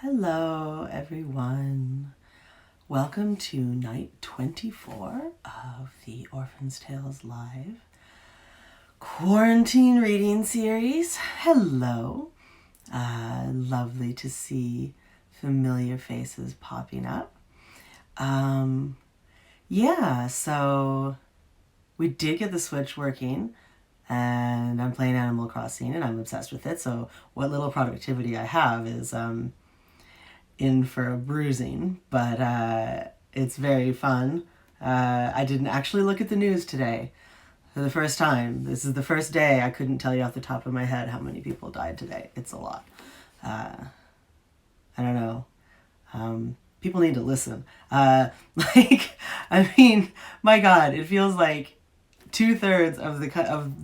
Hello, everyone. Welcome to night 24 of the Orphan's Tales Live quarantine reading series. Hello. Lovely to see familiar faces popping up. So we did get the Switch working, and I'm playing Animal Crossing, and I'm obsessed with it. So what little productivity I have is in for a bruising, but it's very fun. I didn't actually look at the news today for the first time. This is the first day I couldn't tell you off the top of my head how many people died today. It's a lot. I don't know. People need to listen. My God, it feels like 2/3 of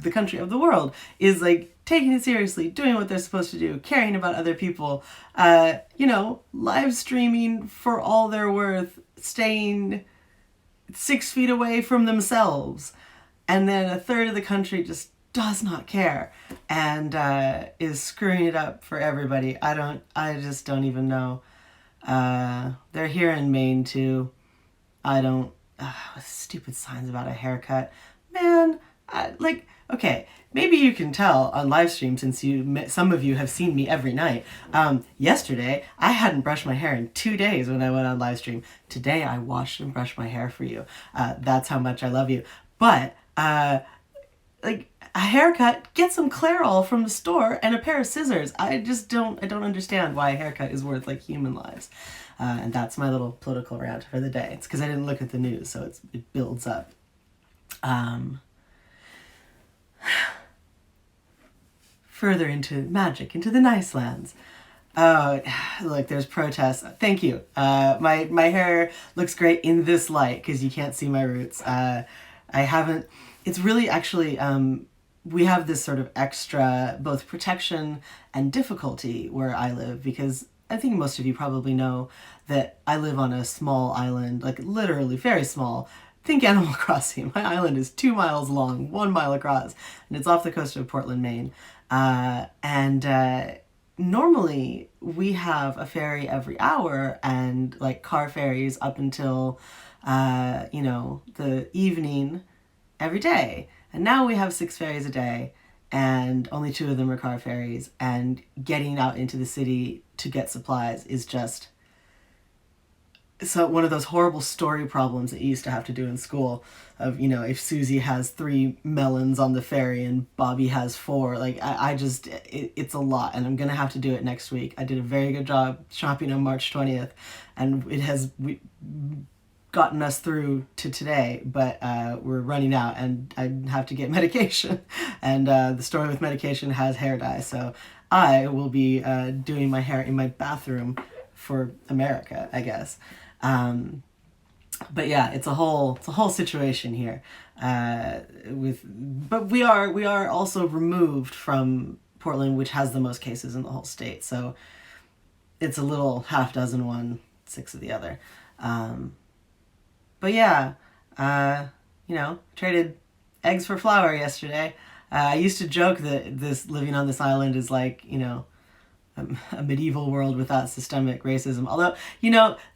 the country of the world is like taking it seriously, doing what they're supposed to do, caring about other people, live streaming for all they're worth, staying 6 feet away from themselves, and then 1/3 of the country just does not care and is screwing it up for everybody. I just don't even know. They're here in Maine too. I don't. Stupid signs about a haircut. Man, okay, maybe you can tell on live stream since some of you have seen me every night. Yesterday, I hadn't brushed my hair in 2 days when I went on live stream. Today, I washed and brushed my hair for you. That's how much I love you. But, a haircut, get some Clairol from the store and a pair of scissors. I don't understand why a haircut is worth human lives. And that's my little political rant for the day. It's because I didn't look at the news, so it builds up. Further into magic, into the nice lands. Look, there's protests. Thank you. My hair looks great in this light because you can't see my roots. It's really actually, we have this sort of extra both protection and difficulty where I live because I think most of you probably know that I live on a small island, literally very small. Think Animal Crossing. My island is 2 miles long, 1 mile across, and it's off the coast of Portland, Maine. Normally we have a ferry every hour and car ferries up until, the evening every day. And now we have 6 ferries a day and only 2 of them are car ferries, and getting out into the city to get supplies is just one of those horrible story problems that you used to have to do in school of, if Susie has 3 melons on the ferry and Bobby has 4, it's a lot, and I'm going to have to do it next week. I did a very good job shopping on March 20th, and it has gotten us through to today, but we're running out and I have to get medication, and the store with medication has hair dye, so I will be doing my hair in my bathroom for America, I guess. But yeah, it's a whole situation here. But we are also removed from Portland, which has the most cases in the whole state. So it's a little half dozen one, 6 of the other. But yeah, traded eggs for flour yesterday. I used to joke that living on this island is a medieval world without systemic racism. Although,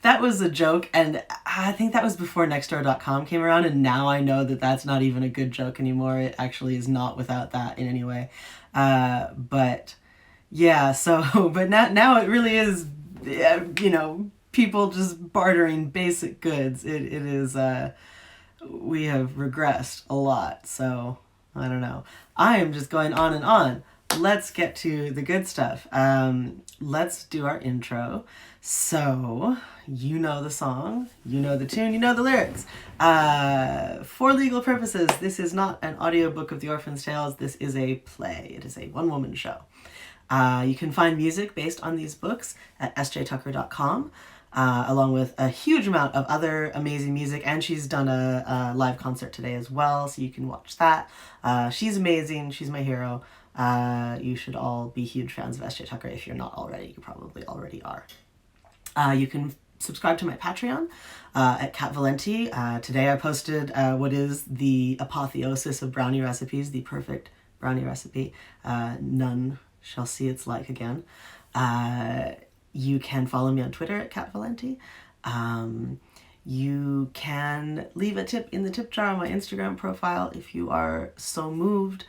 that was a joke, and I think that was before Nextdoor.com came around, and now I know that that's not even a good joke anymore. It actually is not without that in any way. But yeah, but now it really is, people just bartering basic goods. It is, we have regressed a lot, so I don't know. I am just going on and on. Let's get to the good stuff. Let's do our intro. So, you know the song, you know the tune, you know the lyrics. For legal purposes, this is not an audiobook of The Orphan's Tales. This is a play. It is a one-woman show. You can find music based on these books at sjtucker.com, along with a huge amount of other amazing music, and she's done a live concert today as well, so you can watch that. She's amazing. She's my hero. You should all be huge fans of S.J. Tucker. If you're not already, you probably already are. You can subscribe to my Patreon at Kat Valenti. Today I posted what is the apotheosis of brownie recipes, the perfect brownie recipe. None shall see its like again. You can follow me on Twitter at Kat Valenti. You can leave a tip in the tip jar on my Instagram profile if you are so moved.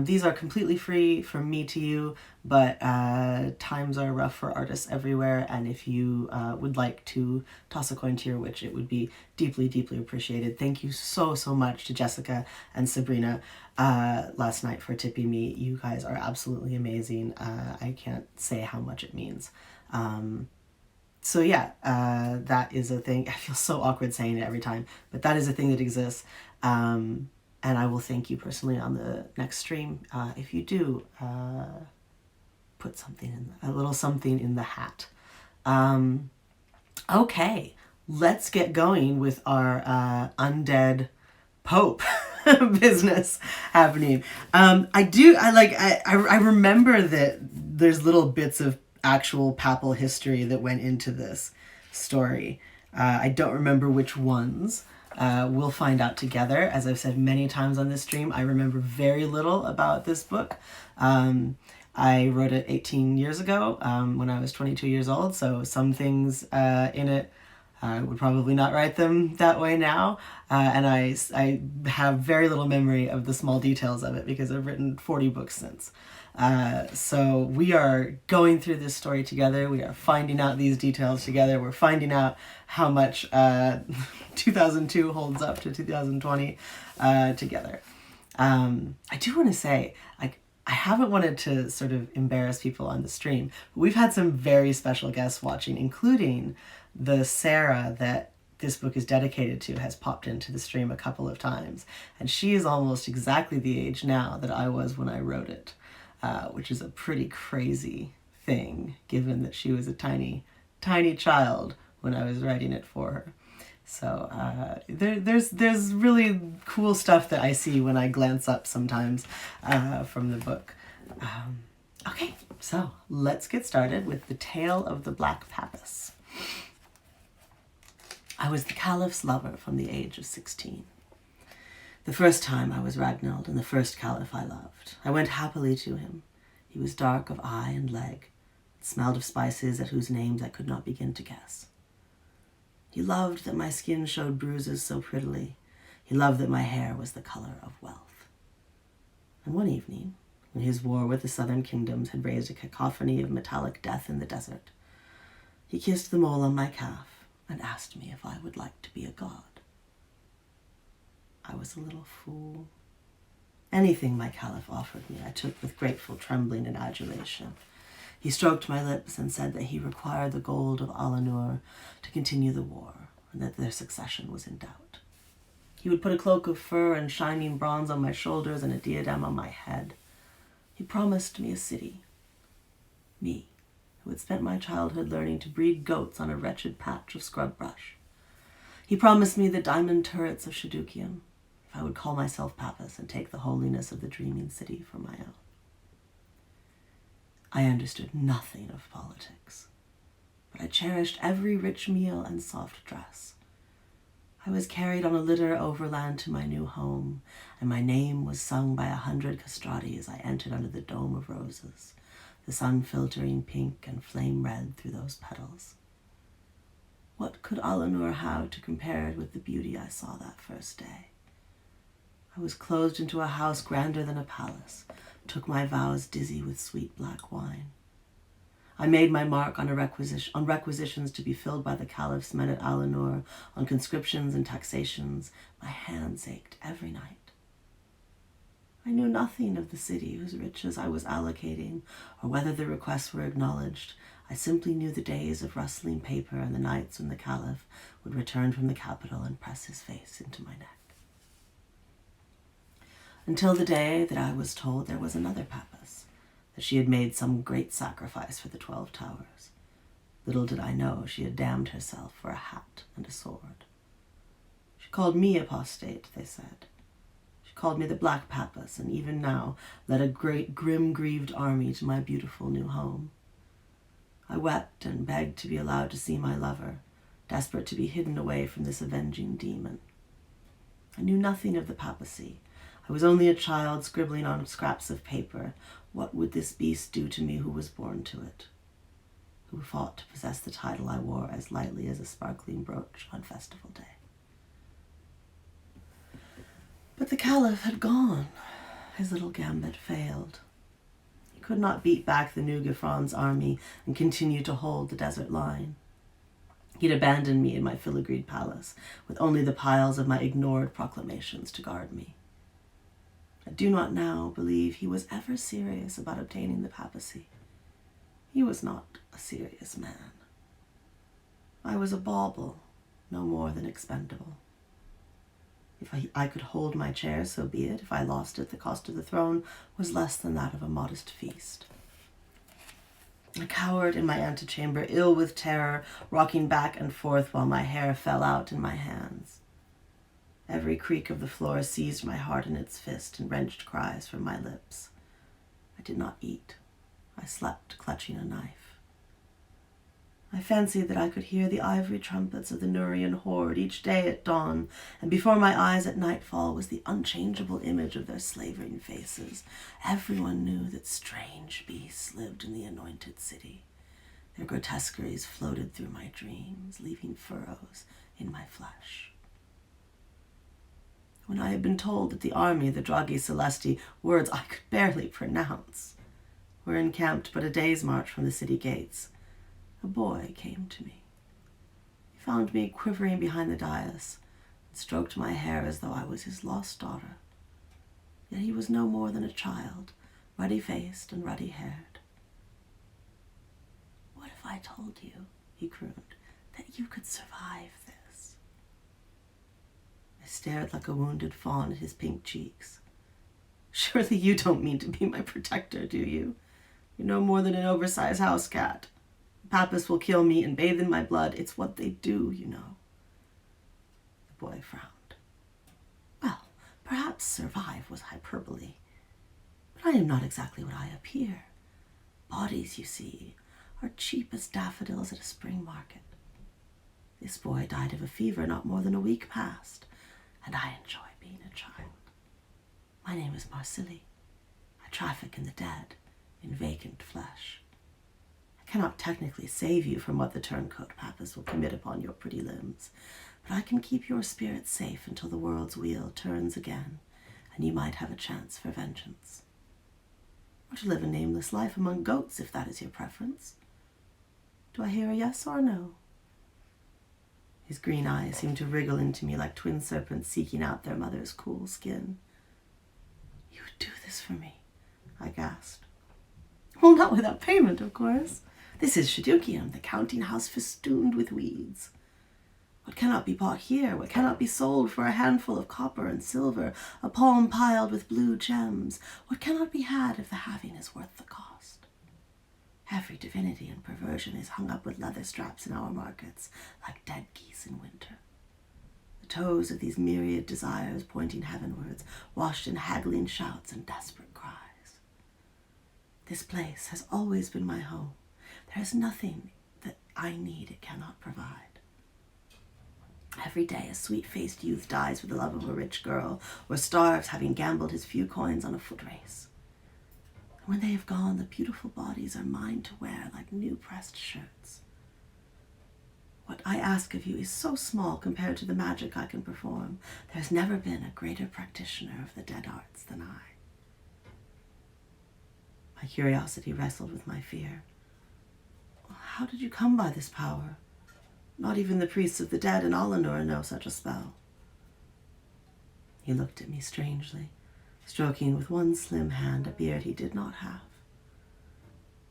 These are completely free from me to you, but times are rough for artists everywhere, and if you would like to toss a coin to your witch, it would be deeply, deeply appreciated. Thank you so, so much to Jessica and Sabrina last night for tipping me. You guys are absolutely amazing. I can't say how much it means. So yeah, that is a thing. I feel so awkward saying it every time, but that is a thing that exists. And I will thank you personally on the next stream if you do put something in, a little something in the hat. Okay, let's get going with our undead Pope business happening. I remember that there's little bits of actual papal history that went into this story. I don't remember which ones. We'll find out together. As I've said many times on this stream, I remember very little about this book. I wrote it 18 years ago when I was 22 years old, so some things in it I would probably not write them that way now, and I have very little memory of the small details of it because I've written 40 books since. So we are going through this story together. We are finding out these details together. We're finding out how much 2002 holds up to 2020 together. I do want to say, I haven't wanted to sort of embarrass people on the stream, but we've had some very special guests watching, including the Sarah that this book is dedicated to has popped into the stream a couple of times. And she is almost exactly the age now that I was when I wrote it, which is a pretty crazy thing, given that she was a tiny, tiny child when I was writing it for her. So there's really cool stuff that I see when I glance up sometimes from the book. Okay, so let's get started with the tale of the Black Pappus. I was the Caliph's lover from the age of 16. The first time I was Ragnald, and the first Caliph I loved. I went happily to him. He was dark of eye and leg, and smelled of spices at whose names I could not begin to guess. He loved that my skin showed bruises so prettily. He loved that my hair was the color of wealth. And one evening, when his war with the southern kingdoms had raised a cacophony of metallic death in the desert, he kissed the mole on my calf and asked me if I would like to be a god. I was a little fool. Anything my Caliph offered me I took with grateful trembling and adulation. He stroked my lips and said that he required the gold of Alanur to continue the war, and that their succession was in doubt. He would put a cloak of fur and shining bronze on my shoulders and a diadem on my head. He promised me a city. Me, who had spent my childhood learning to breed goats on a wretched patch of scrub brush. He promised me the diamond turrets of Shadukium, if I would call myself Pappus and take the holiness of the dreaming city for my own. I understood nothing of politics, but I cherished every rich meal and soft dress. I was carried on a litter overland to my new home, and my name was sung by 100 castrati as I entered under the dome of roses, the sun filtering pink and flame red through those petals. What could Alanur have to compare it with the beauty I saw that first day? I was closed into a house grander than a palace, took my vows dizzy with sweet black wine. I made my mark on requisitions to be filled by the Caliph's men at Alanur, on conscriptions and taxations. My hands ached every night. I knew nothing of the city whose riches I was allocating, or whether the requests were acknowledged. I simply knew the days of rustling paper and the nights when the Caliph would return from the capital and press his face into my neck. Until the day that I was told there was another Pappus, that she had made some great sacrifice for the 12 towers. Little did I know she had damned herself for a hat and a sword. She called me apostate, they said. She called me the Black Pappus, and even now led a great grim-grieved army to my beautiful new home. I wept and begged to be allowed to see my lover, desperate to be hidden away from this avenging demon. I knew nothing of the papacy. I was only a child scribbling on scraps of paper. What would this beast do to me who was born to it? who fought to possess the title I wore as lightly as a sparkling brooch on festival day. But the Caliph had gone. His little gambit failed. He could not beat back the New Gifron's army and continue to hold the desert line. He'd abandoned me in my filigreed palace, with only the piles of my ignored proclamations to guard me. I do not now believe he was ever serious about obtaining the papacy. He was not a serious man. I was a bauble, no more than expendable. If I could hold my chair, so be it. If I lost it, the cost of the throne was less than that of a modest feast. I cowered in my antechamber, ill with terror, rocking back and forth while my hair fell out in my hands. Every creak of the floor seized my heart in its fist and wrenched cries from my lips. I did not eat. I slept, clutching a knife. I fancied that I could hear the ivory trumpets of the Nurian horde each day at dawn, and before my eyes at nightfall was the unchangeable image of their slavering faces. Everyone knew that strange beasts lived in the anointed city. Their grotesqueries floated through my dreams, leaving furrows in my flesh. When I had been told that the army, the Draghi Celesti, words I could barely pronounce, were encamped but a day's march from the city gates, a boy came to me. He found me quivering behind the dais and stroked my hair as though I was his lost daughter. Yet he was no more than a child, ruddy-faced and ruddy-haired. "What if I told you," he crooned, "that you could survive this?" I stared like a wounded fawn at his pink cheeks. "Surely you don't mean to be my protector, do you? You're no more than an oversized house cat. The Papists will kill me and bathe in my blood. It's what they do, you know." The boy frowned. "Well, perhaps survive was hyperbole. But I am not exactly what I appear. Bodies, you see, are cheap as daffodils at a spring market. This boy died of a fever not more than a week past, and I enjoy being a child. My name is Marsili. I traffic in the dead, in vacant flesh. I cannot technically save you from what the turncoat Papists will commit upon your pretty limbs, but I can keep your spirit safe until the world's wheel turns again, and you might have a chance for vengeance. Or to live a nameless life among goats, if that is your preference. Do I hear a yes or a no?" His green eyes seemed to wriggle into me like twin serpents seeking out their mother's cool skin. "You would do this for me?" I gasped. "Well, not without payment, of course. This is Shadukium, the counting house festooned with weeds. What cannot be bought here, what cannot be sold for a handful of copper and silver, a palm piled with blue gems, what cannot be had if the having is worth the cost? Every divinity and perversion is hung up with leather straps in our markets, like dead geese in winter. The toes of these myriad desires pointing heavenwards, washed in haggling shouts and desperate cries. This place has always been my home. There is nothing that I need it cannot provide. Every day a sweet-faced youth dies for the love of a rich girl, or starves having gambled his few coins on a foot race. And when they have gone, the beautiful bodies are mine to wear like new pressed shirts. What I ask of you is so small compared to the magic I can perform. There has never been a greater practitioner of the dead arts than I." My curiosity wrestled with my fear. "How did you come by this power? Not even the priests of the dead in Alanur know such a spell." He looked at me strangely, stroking with one slim hand a beard he did not have.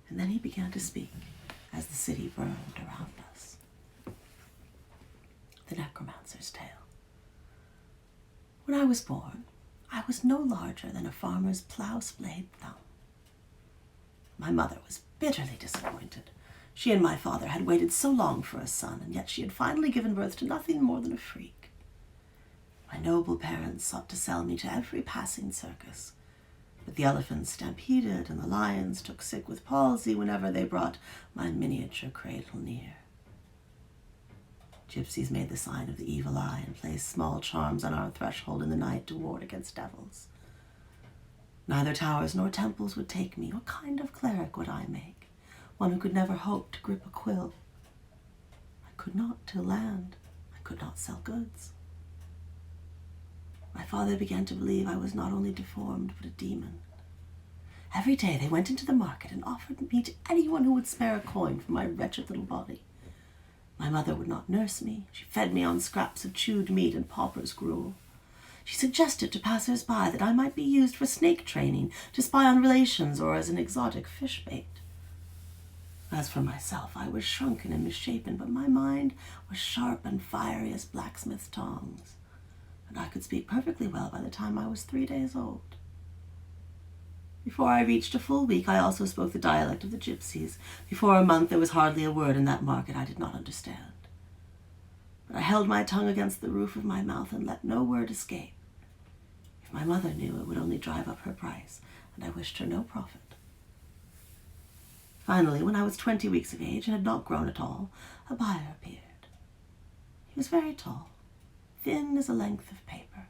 And then he began to speak as the city burned around us. The Necromancer's Tale. When I was born, I was no larger than a farmer's plow-splayed thumb. My mother was bitterly disappointed. She and my father had waited so long for a son, and yet she had finally given birth to nothing more than a freak. My noble parents sought to sell me to every passing circus, but the elephants stampeded and the lions took sick with palsy whenever they brought my miniature cradle near. Gypsies made the sign of the evil eye and placed small charms on our threshold in the night to ward against devils. Neither towers nor temples would take me. What kind of cleric would I make? one who could never hope to grip a quill. I could not till land. I could not sell goods. My father began to believe I was not only deformed, but a demon. Every day they went into the market and offered me to anyone who would spare a coin for my wretched little body. My mother would not nurse me. She fed me on scraps of chewed meat and pauper's gruel. She suggested to passers-by that I might be used for snake training, to spy on relations, or as an exotic fish bait. As for myself, I was shrunken and misshapen, but my mind was sharp and fiery as blacksmith's tongs, and I could speak perfectly well by the time I was 3 days old. Before I reached a full week, I also spoke the dialect of the gypsies. Before a month, there was hardly a word in that market I did not understand. But I held my tongue against the roof of my mouth and let no word escape. If my mother knew, it would only drive up her price, and I wished her no profit. Finally, when I was 20 weeks of age and had not grown at all, a buyer appeared. He was very tall, thin as a length of paper.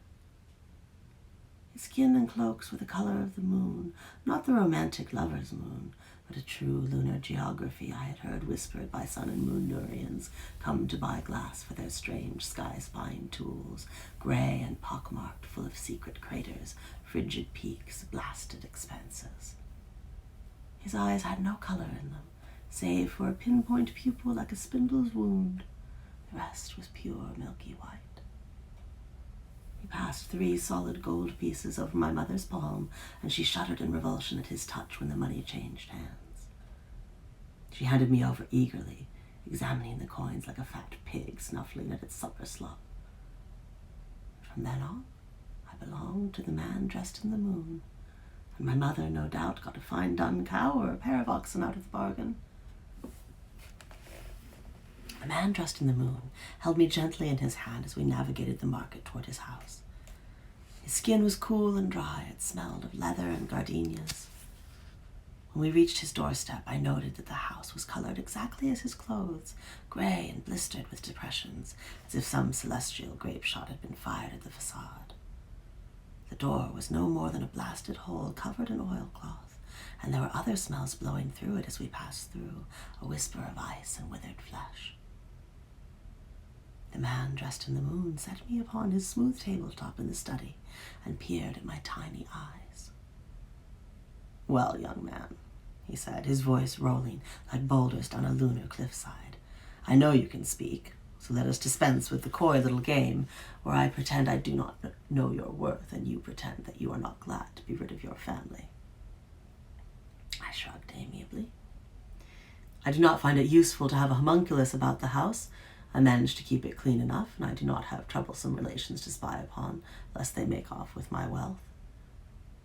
His skin and cloaks were the color of the moon, not the romantic lover's moon, but a true lunar geography I had heard whispered by sun and moon Nurians come to buy glass for their strange sky-spying tools, gray and pockmarked, full of secret craters, frigid peaks, blasted expanses. His eyes had no color in them, save for a pinpoint pupil like a spindle's wound. The rest was pure milky white. He passed 3 solid gold pieces over my mother's palm, and she shuddered in revulsion at his touch when the money changed hands. She handed me over eagerly, examining the coins like a fat pig snuffling at its supper slop. From then on, I belonged to the man dressed in the moon, and my mother no doubt got a fine dun cow or a pair of oxen out of the bargain. The man dressed in the moon held me gently in his hand as we navigated the market toward his house. His skin was cool and dry. It smelled of leather and gardenias. When we reached his doorstep, I noted that the house was colored exactly as his clothes, gray and blistered with depressions, as if some celestial grape shot had been fired at the facade. The door was no more than a blasted hole covered in oilcloth, and there were other smells blowing through it as we passed through, a whisper of ice and withered flesh. The man dressed in the moon set me upon his smooth tabletop in the study and peered at my tiny eyes. "Well, young man," he said, his voice rolling like boulders down a lunar cliffside, "I know you can speak, so let us dispense with the coy little game where I pretend I do not know your worth and you pretend that you are not glad to be rid of your family." I shrugged amiably. "I do not find it useful to have a homunculus about the house. I manage to keep it clean enough, and I do not have troublesome relations to spy upon, lest they make off with my wealth.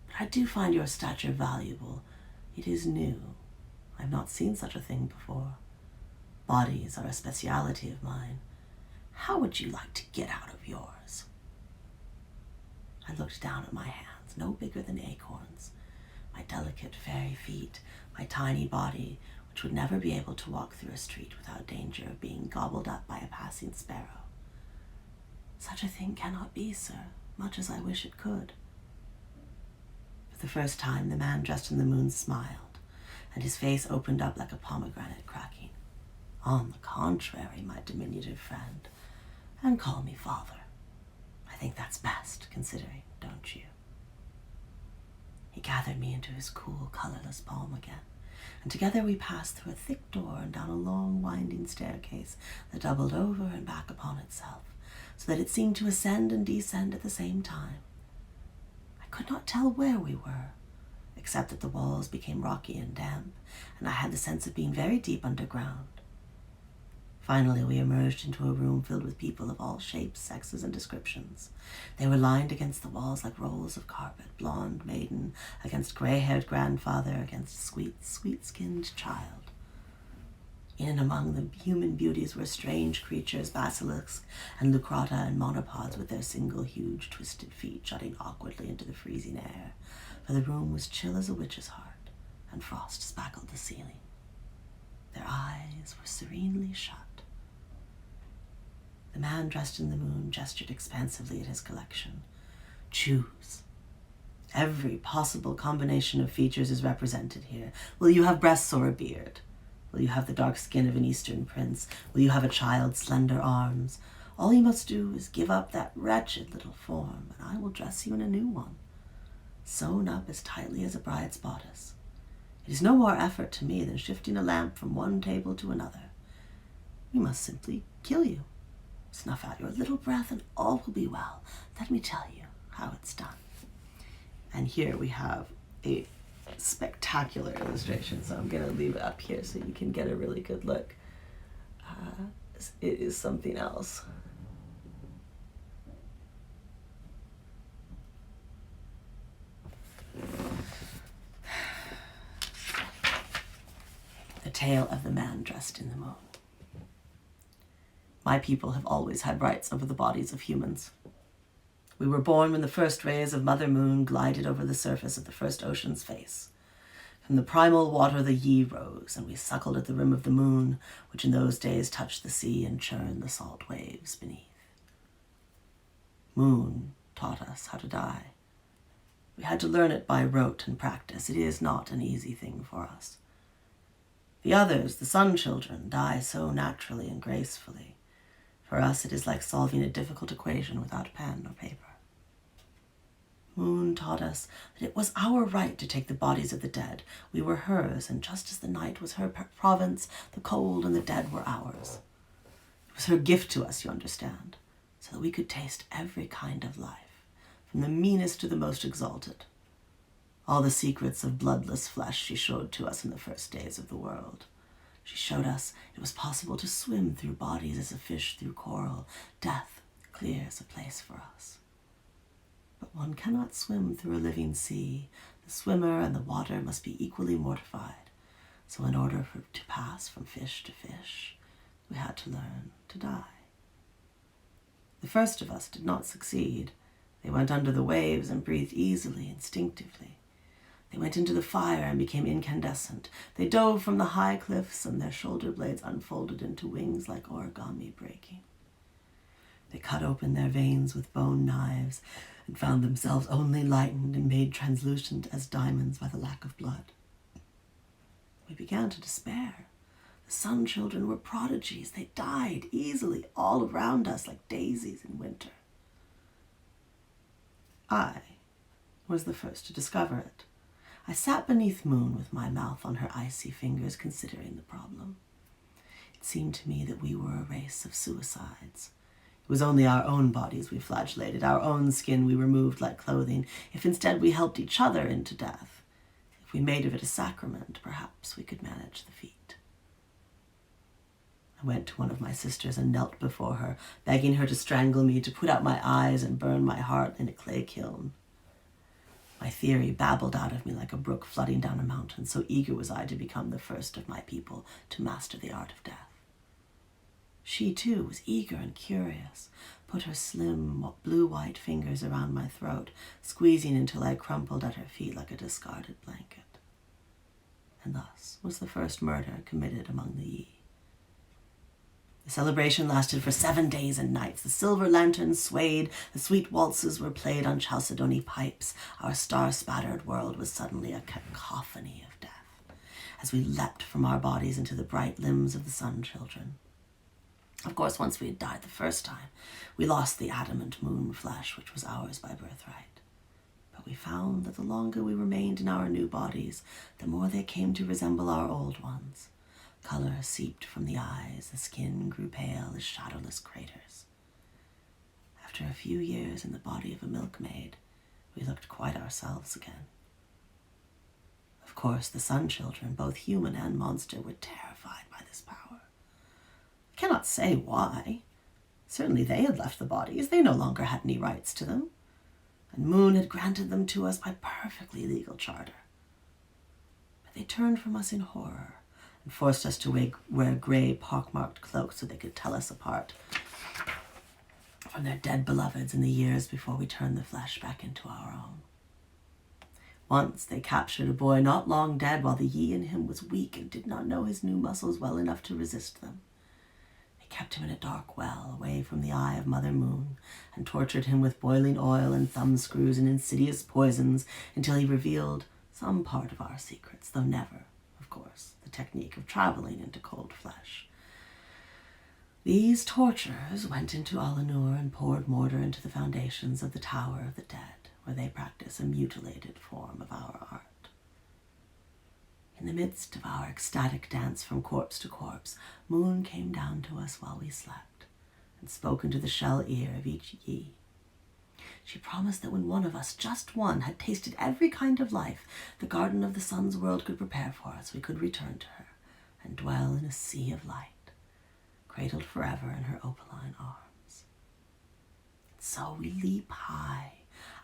But I do find your stature valuable. It is new. I have not seen such a thing before. Bodies are a speciality of mine. How would you like to get out of yours?" I looked down at my hands, no bigger than acorns, my delicate fairy feet, my tiny body, which would never be able to walk through a street without danger of being gobbled up by a passing sparrow. "Such a thing cannot be, sir, much as I wish it could." For the first time, the man dressed in the moon smiled, and his face opened up like a pomegranate cracking. "On the contrary, my diminutive friend, and call me father. I think that's best, considering, don't you?" He gathered me into his cool, colorless palm again, and together we passed through a thick door and down a long, winding staircase that doubled over and back upon itself, so that it seemed to ascend and descend at the same time. I could not tell where we were, except that the walls became rocky and damp, and I had the sense of being very deep underground. Finally, we emerged into a room filled with people of all shapes, sexes, and descriptions. They were lined against the walls like rolls of carpet, blonde maiden against gray-haired grandfather against sweet, sweet-skinned child. In and among the human beauties were strange creatures, basilisks and lucrata and monopods with their single huge twisted feet jutting awkwardly into the freezing air, for the room was chill as a witch's heart, and frost spackled the ceiling. Their eyes were serenely shut. The man dressed in the moon gestured expansively at his collection. "Choose. Every possible combination of features is represented here. Will you have breasts or a beard? Will you have the dark skin of an Eastern prince? Will you have a child's slender arms? All you must do is give up that wretched little form, and I will dress you in a new one, sewn up as tightly as a bride's bodice. It is no more effort to me than shifting a lamp from one table to another. We must simply kill you. Snuff out your little breath and all will be well. Let me tell you how it's done. And here we have a spectacular illustration, so I'm going to leave it up here so you can get a really good look. It is something else. The tale of the man dressed in the moon. My people have always had rights over the bodies of humans. We were born when the first rays of Mother Moon glided over the surface of the first ocean's face. From the primal water the Yi rose, and we suckled at the rim of the moon, which in those days touched the sea and churned the salt waves beneath. Moon taught us how to die. We had to learn it by rote and practice. It is not an easy thing for us. The others, the sun children, die so naturally and gracefully. For us, it is like solving a difficult equation without pen or paper. Moon taught us that it was our right to take the bodies of the dead. We were hers, and just as the night was her province, the cold and the dead were ours. It was her gift to us, you understand, so that we could taste every kind of life, from the meanest to the most exalted. All the secrets of bloodless flesh she showed to us in the first days of the world. She showed us it was possible to swim through bodies as a fish through coral. Death clears a place for us. But one cannot swim through a living sea. The swimmer and the water must be equally mortified. So in order to pass from fish to fish, we had to learn to die. The first of us did not succeed. They went under the waves and breathed easily, instinctively. They went into the fire and became incandescent. They dove from the high cliffs, and their shoulder blades unfolded into wings like origami breaking. They cut open their veins with bone knives and found themselves only lightened and made translucent as diamonds by the lack of blood. We began to despair. The sun children were prodigies. They died easily all around us like daisies in winter. I was the first to discover it. I sat beneath Moon with my mouth on her icy fingers, considering the problem. It seemed to me that we were a race of suicides. It was only our own bodies we flagellated, our own skin we removed like clothing. If instead we helped each other into death, if we made of it a sacrament, perhaps we could manage the feat. I went to one of my sisters and knelt before her, begging her to strangle me, to put out my eyes and burn my heart in a clay kiln. My theory babbled out of me like a brook flooding down a mountain, so eager was I to become the first of my people to master the art of death. She, too, was eager and curious, put her slim, blue-white fingers around my throat, squeezing until I crumpled at her feet like a discarded blanket. And thus was the first murder committed among the Yi. The celebration lasted for 7 days and nights. The silver lanterns swayed, the sweet waltzes were played on chalcedony pipes. Our star-spattered world was suddenly a cacophony of death, as we leapt from our bodies into the bright limbs of the sun children. Of course, once we had died the first time, we lost the adamant moon flesh, which was ours by birthright. But we found that the longer we remained in our new bodies, the more they came to resemble our old ones. Color seeped from the eyes, the skin grew pale as shadowless craters. After a few years in the body of a milkmaid, we looked quite ourselves again. Of course, the sun children, both human and monster, were terrified by this power. I cannot say why. Certainly they had left the bodies. They no longer had any rights to them. And Moon had granted them to us by perfectly legal charter. But they turned from us in horror, and forced us to wear gray, pockmarked cloaks so they could tell us apart from their dead beloveds in the years before we turned the flesh back into our own. Once they captured a boy not long dead while the Yi in him was weak and did not know his new muscles well enough to resist them. They kept him in a dark well away from the eye of Mother Moon and tortured him with boiling oil and thumbscrews and insidious poisons until he revealed some part of our secrets, though never, of course, the the technique of traveling into cold flesh. These torturers went into Alinur and poured mortar into the foundations of the Tower of the Dead, where they practice a mutilated form of our art. In the midst of our ecstatic dance from corpse to corpse, Moon came down to us while we slept and spoke into the shell ear of each Yi. She promised that when one of us, just one, had tasted every kind of life the Garden of the Sun's world could prepare for us, we could return to her and dwell in a sea of light, cradled forever in her opaline arms. So we leap high,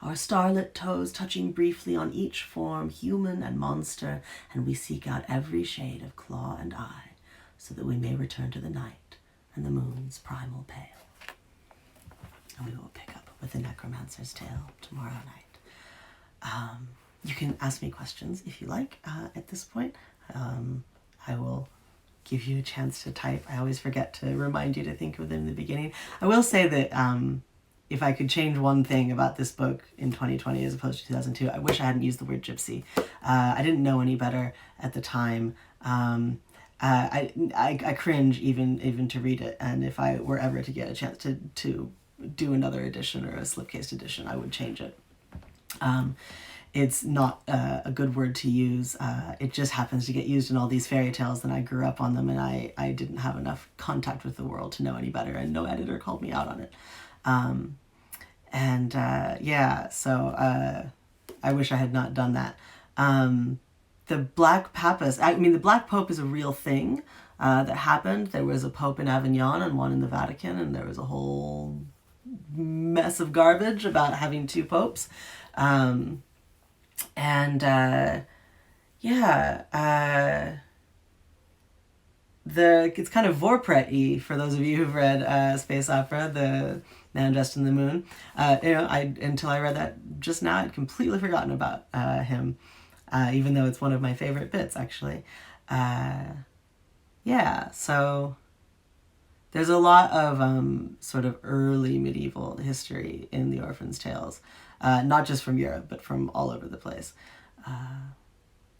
our starlit toes touching briefly on each form, human and monster, and we seek out every shade of claw and eye, so that we may return to the night and the moon's primal pale. And we will pick up with the Necromancer's Tale tomorrow night. You can ask me questions if you like at this point. I will give you a chance to type. I always forget to remind you to think of them in the beginning. I will say that if I could change one thing about this book in 2020 as opposed to 2002, I wish I hadn't used the word gypsy. I didn't know any better at the time. I cringe even to read it, and if I were ever to get a chance to do another edition or a slipcased edition, I would change it. It's not a good word to use. It just happens to get used in all these fairy tales, and I grew up on them, and I didn't have enough contact with the world to know any better, and no editor called me out on it. So I wish I had not done that. The Black Papas, the Black Pope is a real thing that happened. There was a Pope in Avignon and one in the Vatican, and there was a whole mess of garbage about having two popes. It's kind of Vorpret-y for those of you who've read space opera, The Man Dressed in the Moon. Until I read that just now, I'd completely forgotten about him, even though it's one of my favorite bits, actually. So there's a lot of sort of early medieval history in the Orphan's tales, not just from Europe, but from all over the place.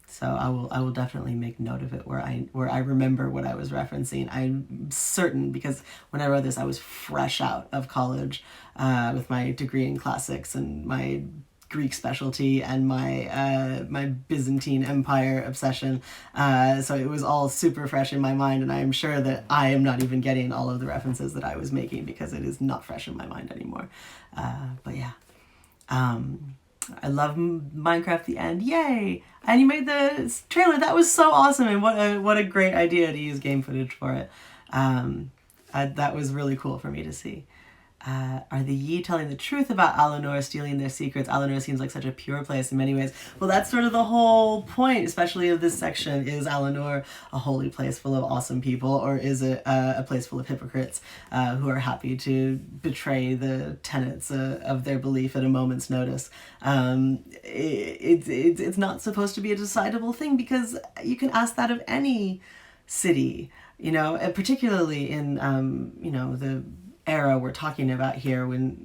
So I will definitely make note of it where I remember what I was referencing. I'm certain, because when I wrote this, I was fresh out of college with my degree in classics and my Greek specialty and my Byzantine Empire obsession. So it was all super fresh in my mind, and I am sure that I am not even getting all of the references that I was making because it is not fresh in my mind anymore. I love Minecraft the End. Yay! And you made the trailer. That was so awesome, and what a great idea to use game footage for it. That was really cool for me to see. Are the Yi telling the truth about Alinur, stealing their secrets? Alinur seems like such a pure place in many ways. Well, that's sort of the whole point, especially of this section. Is Alinur a holy place full of awesome people, or is it a place full of hypocrites who are happy to betray the tenets of their belief at a moment's notice? It's not supposed to be a decidable thing, because you can ask that of any city, and particularly in the era we're talking about here, when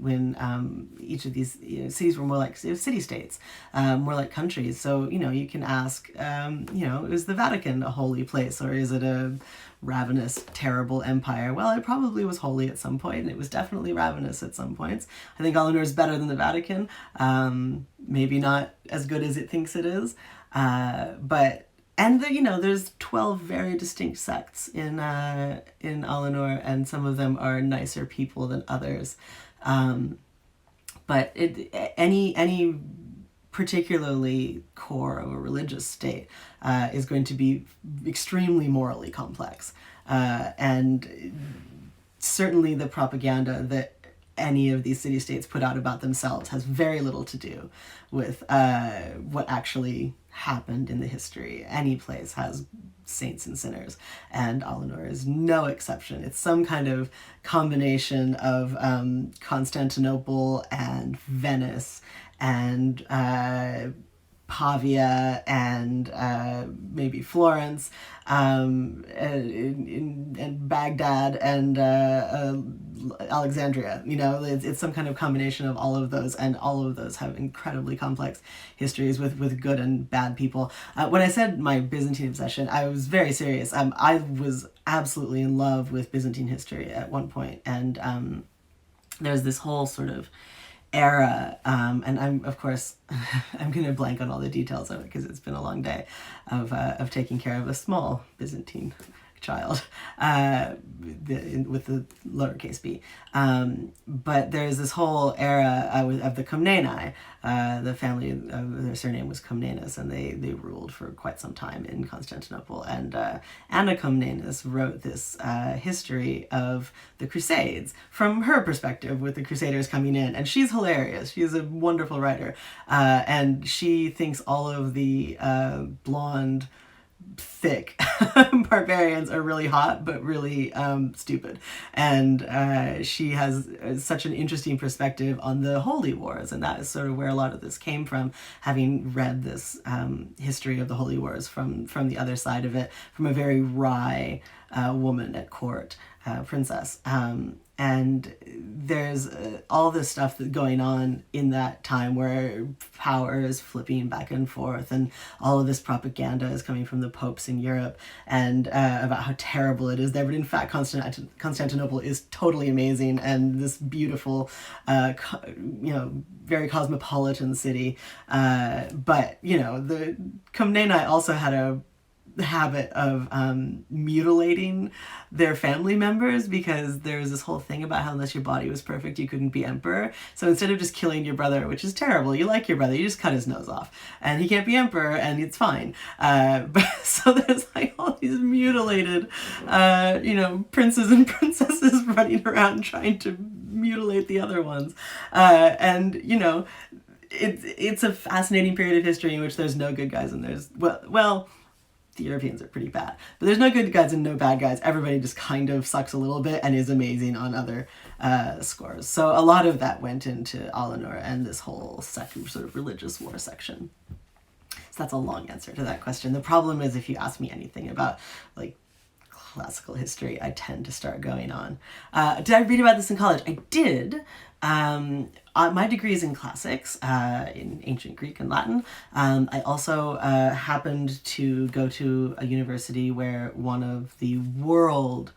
each of these cities were more like city-states, more like countries. So you can ask, is the Vatican a holy place, or is it a ravenous, terrible empire? Well, it probably was holy at some point, and it was definitely ravenous at some points. I think Alinur is better than the Vatican, maybe not as good as it thinks it is, and there's 12 very distinct sects in Alinur, and some of them are nicer people than others. But any particularly core of a religious state is going to be extremely morally complex. And certainly the propaganda that any of these city-states put out about themselves has very little to do with what actually happened in the history. Any place has saints and sinners, and Alinur is no exception. It's some kind of combination of Constantinople and Venice and Pavia and maybe Florence, and Baghdad and Alexandria. It's some kind of combination of all of those, and all of those have incredibly complex histories with good and bad people. When I said my Byzantine obsession, I was very serious. I was absolutely in love with Byzantine history at one point, and there's this whole sort of era, and I'm of course I'm gonna blank on all the details of it because it's been a long day of taking care of a small Byzantine child, with the lowercase b. But there's this whole era of the Komneni. The family, their surname was Komnenos, and they ruled for quite some time in Constantinople. And Anna Komnenos wrote this history of the Crusades from her perspective, with the Crusaders coming in. And she's hilarious. She's a wonderful writer. And she thinks all of the blonde, thick barbarians are really hot but really stupid, and she has such an interesting perspective on the Holy Wars, and that is sort of where a lot of this came from, having read this history of the Holy Wars from the other side of it, from a very wry woman at court, princess. And there's all this stuff that's going on in that time where power is flipping back and forth, and all of this propaganda is coming from the popes in Europe, and about how terrible it is there. But in fact, Constantinople is totally amazing, and this beautiful, very cosmopolitan city. But, the Komneni also had a habit of mutilating their family members, because there's this whole thing about how unless your body was perfect you couldn't be emperor. So instead of just killing your brother, which is terrible, you like your brother, you just cut his nose off and he can't be emperor and it's fine. But so there's like all these mutilated princes and princesses running around trying to mutilate the other ones, and it's a fascinating period of history in which there's no good guys and there's well the Europeans are pretty bad, but there's no good guys and no bad guys. Everybody just kind of sucks a little bit and is amazing on other scores. So a lot of that went into Alinor and this whole second sort of religious war section. So that's a long answer to that question. The problem is, if you ask me anything about like classical history, I tend to start going on. Did I read about this in college? I did. My degree is in classics, in ancient Greek and Latin. I also happened to go to a university where one of the world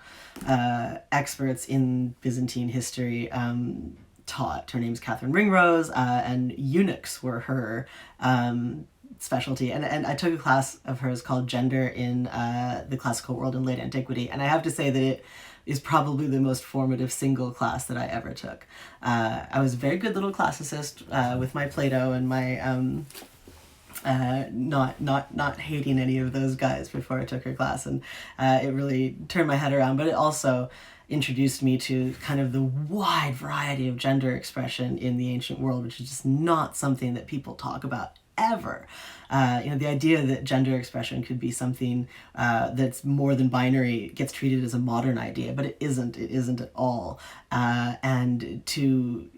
experts in Byzantine history taught. Her name's Catherine Ringrose, and eunuchs were her specialty. And I took a class of hers called Gender in the Classical World in Late Antiquity, and I have to say that it is probably the most formative single class that I ever took. I was a very good little classicist with my Plato and my not hating any of those guys before I took her class, and it really turned my head around. But it also introduced me to kind of the wide variety of gender expression in the ancient world, which is just not something that people talk about ever. The idea that gender expression could be something that's more than binary gets treated as a modern idea, but it isn't at all. And to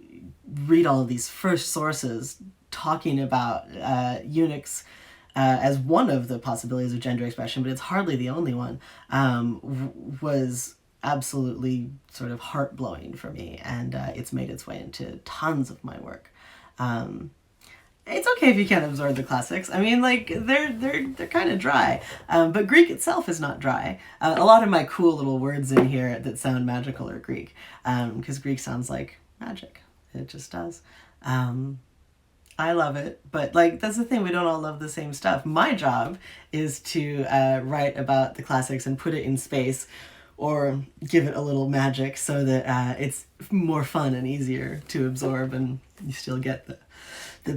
read all of these first sources talking about eunuchs as one of the possibilities of gender expression, but it's hardly the only one, was absolutely sort of heart-blowing for me, and it's made its way into tons of my work. It's okay if you can't absorb the classics. I mean, like, they're kind of dry. But Greek itself is not dry. A lot of my cool little words in here that sound magical are Greek, because Greek sounds like magic. It just does. I love it, but like, that's the thing, we don't all love the same stuff. My job is to write about the classics and put it in space, or give it a little magic so that it's more fun and easier to absorb, and you still get the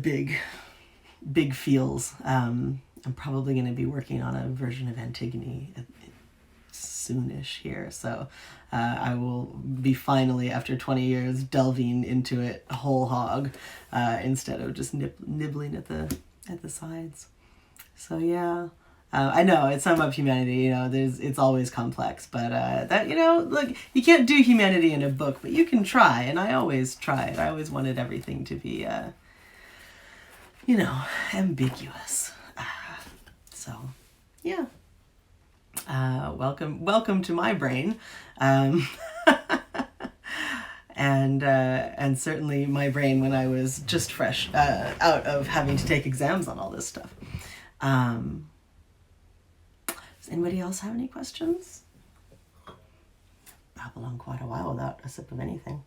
big feels. I'm probably going to be working on a version of Antigone soonish here, so I will be finally, after 20 years, delving into it whole hog, instead of just nibbling at the sides. So yeah. I know it's sum of humanity, it's always complex, but that, look, you can't do humanity in a book, but you can try, and I always tried. I always wanted everything to be ambiguous. So, yeah. Welcome to my brain. And certainly my brain when I was just fresh out of having to take exams on all this stuff. Does anybody else have any questions? Babble on quite a while without a sip of anything.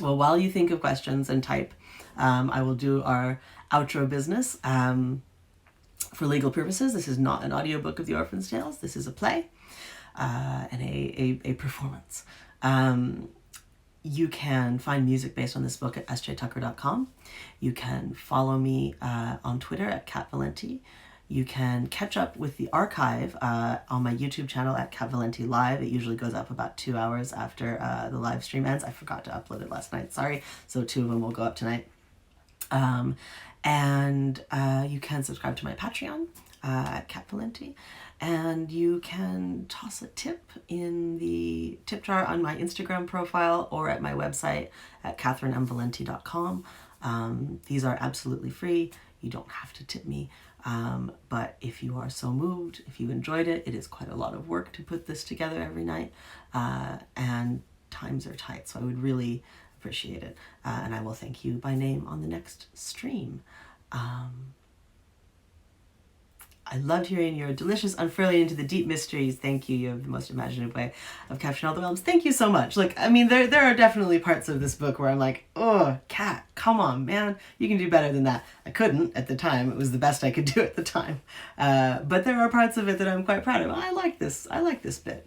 Well, while you think of questions and type, I will do our outro business. For legal purposes, this is not an audiobook of The Orphan's Tales. This is a play and a performance. You can find music based on this book at sjtucker.com. You can follow me on Twitter at Kat Valenti. You can catch up with the archive on my YouTube channel at Kat Valenti Live. It usually goes up about 2 hours after the live stream ends. I forgot to upload it last night, sorry. So 2 of them will go up tonight. And you can subscribe to my Patreon at Kat Valenti. And you can toss a tip in the tip jar on my Instagram profile or at my website at katherinemvalenti.com. These are absolutely free. You don't have to tip me. But if you are so moved, if you enjoyed it, it is quite a lot of work to put this together every night. And times are tight, so I would really appreciate it. And I will thank you by name on the next stream. I loved hearing your delicious unfurling into the deep mysteries. Thank you. You have the most imaginative way of capturing all the realms. Thank you so much. Like, I mean, there are definitely parts of this book where I'm like, oh, Kat, come on, man. You can do better than that. I couldn't at the time. It was the best I could do at the time. But there are parts of it that I'm quite proud of. I like this bit.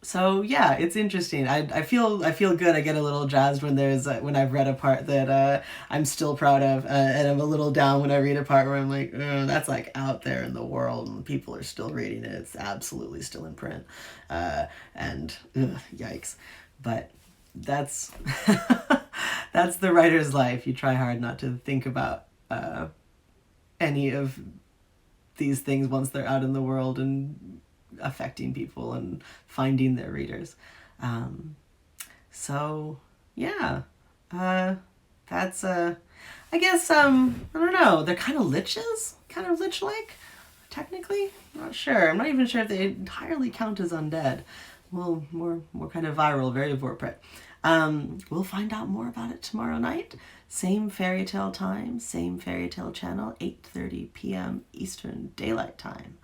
So yeah, it's interesting. I feel good. I get a little jazzed when when I've read a part that I'm still proud of, and I'm a little down when I read a part where I'm like, that's like out there in the world and people are still reading it. It's absolutely still in print, and yikes. But that's that's the writer's life. You try hard not to think about any of these things once they're out in the world and affecting people and finding their readers. So yeah, that's I guess I don't know, they're kind of liches, kind of lich-like technically. I'm not sure. I'm not even sure if they entirely count as undead. Well, more kind of viral, very Vorpret. We'll find out more about it tomorrow night. Same fairy tale time, same fairy tale channel, 8:30 p.m. Eastern Daylight Time.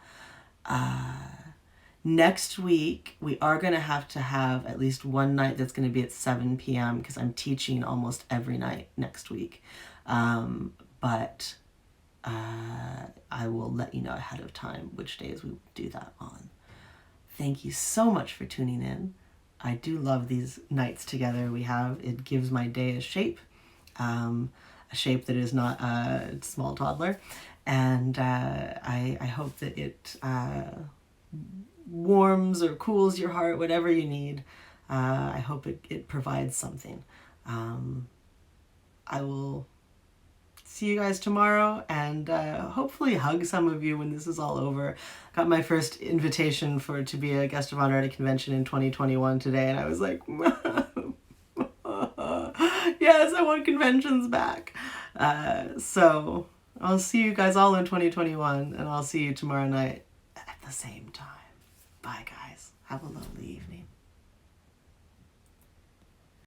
Next week, we are going to have at least one night that's going to be at 7 p.m. because I'm teaching almost every night next week. But I will let you know ahead of time which days we do that on. Thank you so much for tuning in. I do love these nights together we have. It gives my day a shape that is not a small toddler. And I hope that it warms or cools your heart, whatever you need. I hope it provides something. I will see you guys tomorrow and hopefully hug some of you when this is all over. Got my first invitation to be a guest of honor at a convention in 2021 today, and I was like, yes, I want conventions back. So I'll see you guys all in 2021, and I'll see you tomorrow night at the same time. Bye, guys. Have a lovely evening.